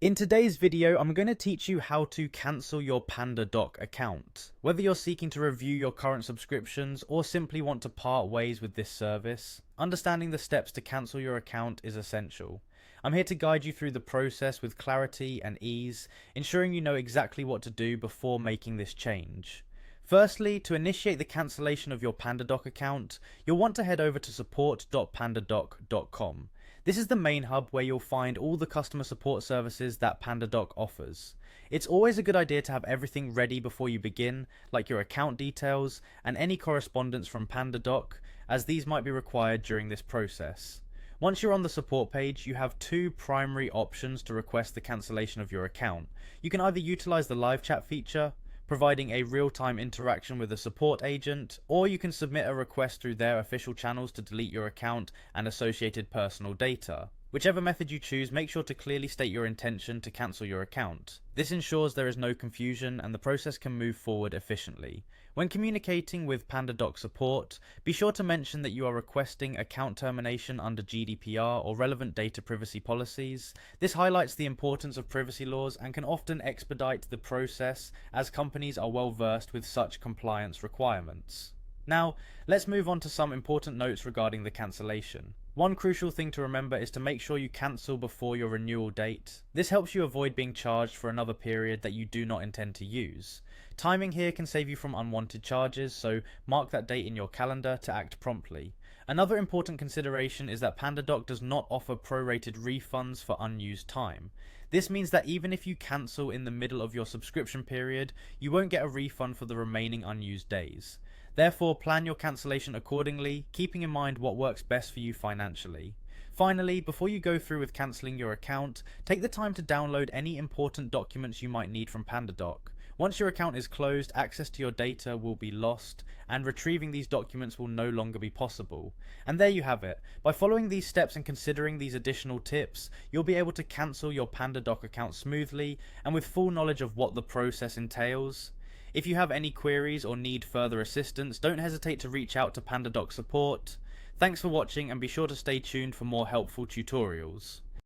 In today's video, I'm going to teach you how to cancel your Pandadoc account. Whether you're seeking to review your current subscriptions or simply want to part ways with this service, understanding the steps to cancel your account is essential. I'm here to guide you through the process with clarity and ease, ensuring you know exactly what to do before making this change. Firstly, to initiate the cancellation of your Pandadoc account, you'll want to head over to support.pandadoc.com. This is the main hub where you'll find all the customer support services that Pandadoc offers. It's always a good idea to have everything ready before you begin, like your account details and any correspondence from Pandadoc, as these might be required during this process. Once you're on the support page, you have two primary options to request the cancellation of your account. You can either utilize the live chat feature, providing a real-time interaction with a support agent, or you can submit a request through their official channels to delete your account and associated personal data. Whichever method you choose, make sure to clearly state your intention to cancel your account. This ensures there is no confusion and the process can move forward efficiently. When communicating with Pandadoc support, be sure to mention that you are requesting account termination under GDPR or relevant data privacy policies. This highlights the importance of privacy laws and can often expedite the process, as companies are well versed with such compliance requirements. Now, let's move on to some important notes regarding the cancellation. One crucial thing to remember is to make sure you cancel before your renewal date. This helps you avoid being charged for another period that you do not intend to use. Timing here can save you from unwanted charges, so mark that date in your calendar to act promptly. Another important consideration is that Pandadoc does not offer prorated refunds for unused time. This means that even if you cancel in the middle of your subscription period, you won't get a refund for the remaining unused days. Therefore, plan your cancellation accordingly, keeping in mind what works best for you financially. Finally, before you go through with cancelling your account, take the time to download any important documents you might need from Pandadoc. Once your account is closed, access to your data will be lost, and retrieving these documents will no longer be possible. And there you have it. By following these steps and considering these additional tips, you'll be able to cancel your Pandadoc account smoothly and with full knowledge of what the process entails. If you have any queries or need further assistance, don't hesitate to reach out to Pandadoc support. Thanks for watching and be sure to stay tuned for more helpful tutorials.